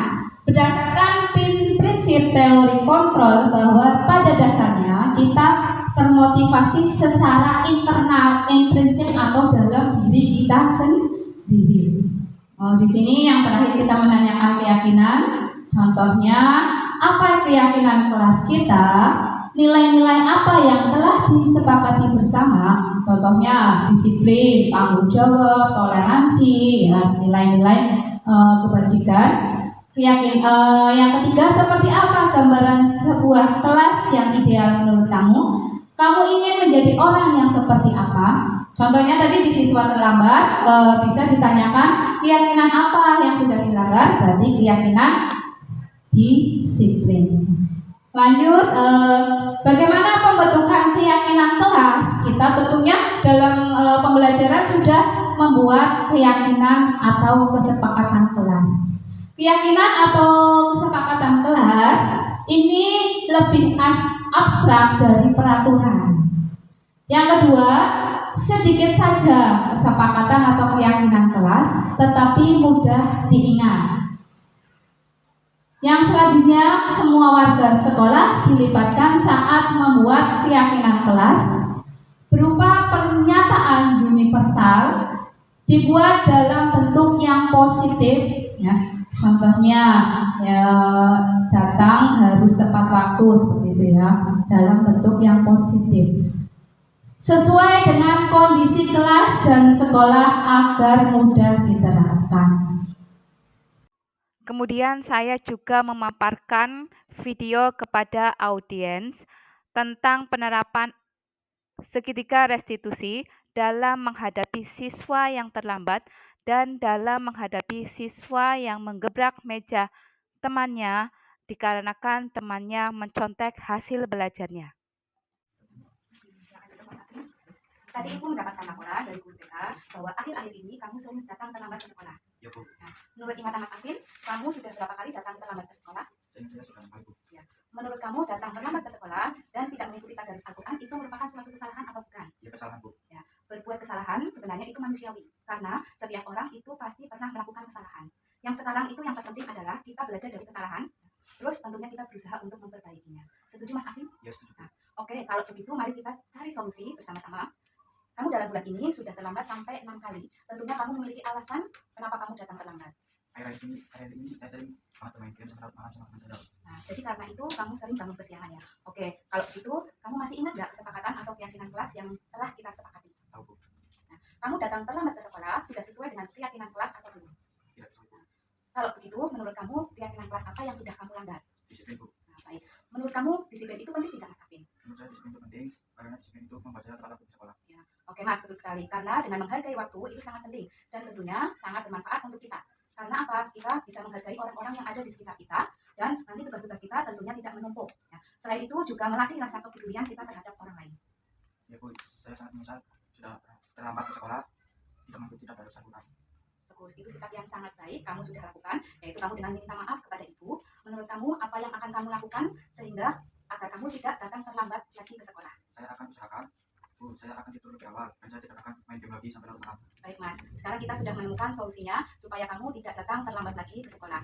Berdasarkan prinsip teori kontrol bahwa pada dasarnya kita termotivasi secara internal, intrinsik atau dalam diri kita sendiri. Di sini yang terakhir kita menanyakan keyakinan. Contohnya, apa keyakinan kelas kita? Nilai-nilai apa yang telah disepakati bersama? Contohnya disiplin, tanggung jawab, toleransi, ya, nilai-nilai kebajikan. Yang ketiga, seperti apa gambaran sebuah kelas yang ideal menurut kamu? Kamu ingin menjadi orang yang seperti apa? Contohnya tadi di siswa terlambat, bisa ditanyakan keyakinan apa yang sudah dilanggar, berarti keyakinan disiplin. Lanjut, bagaimana pembentukan keyakinan kelas? Kita tentunya dalam pembelajaran sudah membuat keyakinan atau kesepakatan kelas. Keyakinan atau kesepakatan kelas ini lebih abstrak dari peraturan. Yang kedua, sedikit saja kesepakatan atau keyakinan kelas, tetapi mudah diingat. Yang selanjutnya, semua warga sekolah dilibatkan saat membuat keyakinan kelas berupa pernyataan universal dibuat dalam bentuk yang positif. Ya. Contohnya, ya, datang harus tepat waktu seperti itu ya, dalam bentuk yang positif. Sesuai dengan kondisi kelas dan sekolah agar mudah diterapkan. Kemudian saya juga memaparkan video kepada audiens tentang penerapan segitiga restitusi dalam menghadapi siswa yang terlambat dan dalam menghadapi siswa yang menggebrak meja temannya dikarenakan temannya mencontek hasil belajarnya. Tadi Ibu mendapatkan laporan dari guru BK bahwa akhir-akhir ini kamu sering datang terlambat ke sekolah. Ya, Bu. Nah, menurut ingatan Mas Afin, kamu sudah berapa kali datang terlambat ke sekolah? Saya sudah tahu, Bu. Ya. Menurut kamu datang terlambat ke sekolah dan tidak mengikuti tadarus Al-Quran itu merupakan suatu kesalahan atau bukan? Ya, kesalahan, Bu. Ya. Berbuat kesalahan sebenarnya itu manusiawi karena setiap orang itu pasti pernah melakukan kesalahan. Yang sekarang itu yang terpenting adalah kita belajar dari kesalahan, terus tentunya kita berusaha untuk memperbaikinya. Setuju Mas Afin? Ya, setuju. Nah, oke, kalau begitu mari kita cari solusi bersama-sama. Kamu dalam bulan ini sudah terlambat sampai 6 kali. Tentunya kamu memiliki alasan kenapa kamu datang terlambat. Akhir-akhir ini saya sering banget bermain game sama teman saya. Nah, jadi karena itu kamu sering bangun kesiangan ya. Oke, kalau begitu kamu masih ingat nggak kesepakatan atau keyakinan kelas yang telah kita sepakati? Tahu, Bu. Nah, kamu datang terlambat ke sekolah sudah sesuai dengan keyakinan kelas atau belum? Tidak sesuai. Nah, kalau begitu, menurut kamu keyakinan kelas apa yang sudah kamu langgar? Disiplin, Bu. Nah, baik. Menurut kamu disiplin itu penting tidak Mas Afin? Menurut saya disiplin itu penting karena disiplin itu membuat saya tepat waktu di sekolah. Ya. Oke Mas, betul sekali. Karena dengan menghargai waktu itu sangat penting dan tentunya sangat bermanfaat untuk kita. Karena apa? Kita bisa menghargai orang-orang yang ada di sekitar kita dan nanti tugas-tugas kita tentunya tidak menumpuk. Ya. Selain itu juga melatih rasa kepedulian kita terhadap orang lain. Ya, Bu, saya sangat menyesal sudah terlambat ke sekolah, tidak mengikuti tadarus Al-Quran. Bagus, itu sikap yang sangat baik kamu sudah lakukan, yaitu kamu dengan meminta maaf kepada ibu. Menurut kamu apa yang akan kamu lakukan sehingga agar kamu tidak datang terlambat lagi ke sekolah? Saya akan usahakan, Bu, saya akan tidur lebih awal dan saya tidak akan main game lagi sampai larut malam. Baik Mas, sekarang kita sudah menemukan solusinya supaya kamu tidak datang terlambat lagi ke sekolah.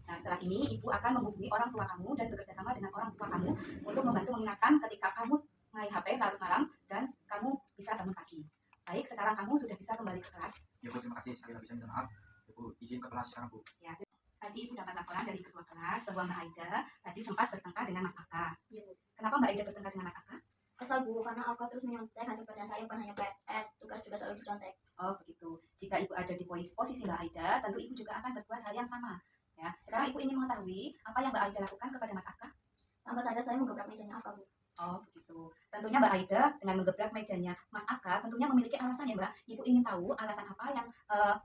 Nah setelah ini ibu akan menghubungi orang tua kamu dan bekerja sama dengan orang tua kamu untuk membantu mengingatkan ketika kamu main HP larut malam dan kamu bisa bangun pagi. Baik, sekarang kamu sudah bisa kembali ke kelas. Ya, Bu, terima kasih sekali lagi saya minta maaf. Ya, Bu, izin ke kelas sekarang, Bu. Ya, tadi ibu dapat laporan dari ketua kelas bahwa Mbak Aida tadi sempat bertengkar dengan Mas Aka. Iya, Bu. Kenapa Mbak Aida bertengkar dengan Mas Aka? Kesal, Bu, karena aku terus menyontek hasil kerjaan saya, bukan hanya PR, tugas juga selalu dicontek. Oh begitu. Jika ibu ada di posisi Mbak Aida, tentu ibu juga akan berbuat hal yang sama. Ya, sekarang ibu ingin mengetahui apa yang Mbak Aida lakukan kepada Mas Aka. Tanpa sadar saya menggebrak mejanya Aka, Bu. Oh begitu. Tentunya Mbak Aida dengan menggebrak mejanya Mas Aka tentunya memiliki alasan ya Mbak. Ibu ingin tahu alasan apa yang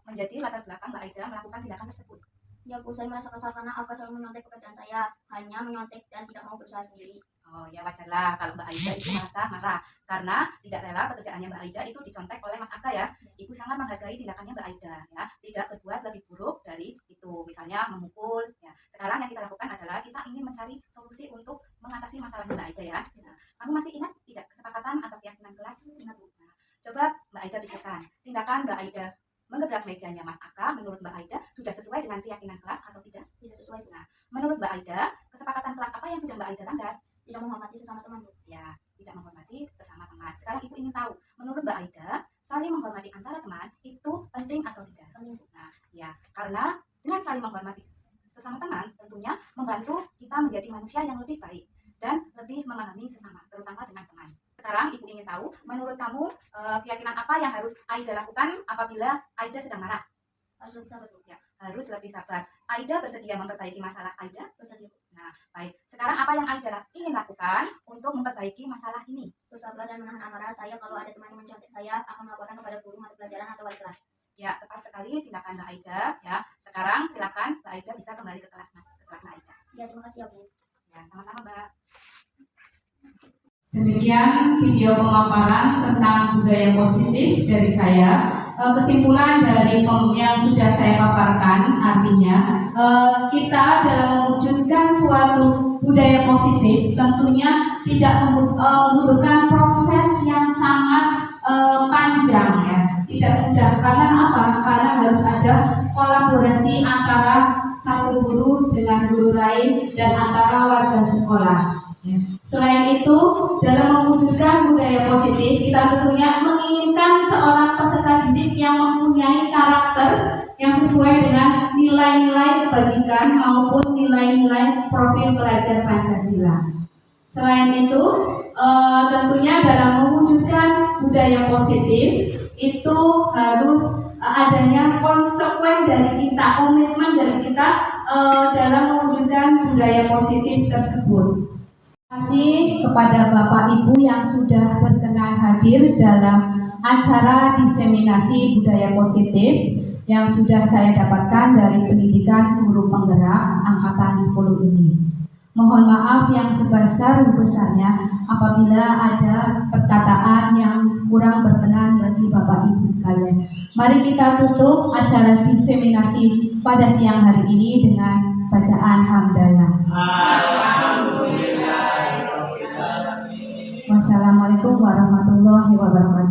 menjadi latar belakang Mbak Aida melakukan tindakan tersebut. Ya, Bu, saya merasa kesal karena Aka selalu menyontek pekerjaan saya, hanya menyontek dan tidak mau berusaha sendiri. Oh ya wajarlah kalau Mbak Aida itu merasa marah karena tidak rela pekerjaannya Mbak Aida itu dicontek oleh Mas Aka ya. Ibu sangat menghargai tindakannya Mbak Aida ya, tidak berbuat lebih buruk dari itu, misalnya memukul ya. Sekarang yang kita lakukan adalah kita ingin mencari solusi untuk mengatasi masalah Mbak Aida ya. Nah, kamu masih ingat tidak kesepakatan atau keyakinan kelas? Ingat Bu. Nah, coba Mbak Aida pikirkan tindakan Mbak Aida menggebrak mejanya Mas Aka menurut Mbak Aida sudah sesuai dengan keyakinan kelas atau tidak? Tidak sesuai, Bu. Nah, menurut Mbak Aida kesepakatan kelas apa yang sudah Mbak Aida langgar? Tidak menghormati sesama teman, Bu. Ya, tidak menghormati sesama teman. Sekarang ibu ingin tahu, menurut Mbak Aida, saling menghormati antara teman itu penting atau tidak? Penting, Bu. Nah, ya, karena dengan saling menghormati sesama teman, tentunya membantu kita menjadi manusia yang lebih baik dan lebih memahami sesama, terutama dengan teman. Sekarang ibu ingin tahu, menurut kamu keyakinan apa yang harus Aida lakukan apabila Aida sedang marah? Harus lebih sabar, Bu. Ya, harus lebih sabar. Aida bersedia memperbaiki masalah Aida? Bersedia, Bu. Nah, baik. Sekarang apa yang Aida ingin lakukan untuk memperbaiki masalah ini? Bersabar dan menahan amarah saya kalau ada teman yang mencontek saya akan melaporkan kepada guru mata pelajaran atau wali kelas. Ya, tepat sekali tindakan Mbak Aida. Ya, sekarang silakan Mbak Aida bisa kembali ke kelas Mbak Aida. Ya, terima kasih ya, Bu. Sama-sama, Mbak. Demikian video pemaparan tentang budaya positif dari saya. Kesimpulan dari yang sudah saya paparkan artinya kita dalam mewujudkan suatu budaya positif tentunya tidak membutuhkan proses yang sangat panjang ya, tidak mudah. Karena apa? Karena harus ada kolaborasi antara satu guru dengan guru lain dan antara warga sekolah. Selain itu, dalam mewujudkan budaya positif, kita tentunya menginginkan seorang peserta didik yang mempunyai karakter yang sesuai dengan nilai-nilai kebajikan maupun nilai-nilai profil pelajar Pancasila. Selain itu, tentunya dalam mewujudkan budaya positif itu harus adanya konsekuen dari kita, komitmen dari kita dalam mewujudkan budaya positif tersebut. Terima kasih kepada Bapak Ibu yang sudah berkenan hadir dalam acara diseminasi budaya positif yang sudah saya dapatkan dari pendidikan guru penggerak angkatan 10 ini. Mohon maaf yang sebesar-besarnya apabila ada perkataan yang kurang berkenan bagi Bapak Ibu sekalian. Mari kita tutup acara diseminasi pada siang hari ini dengan bacaan hamdalah. Wassalamualaikum warahmatullahi wabarakatuh.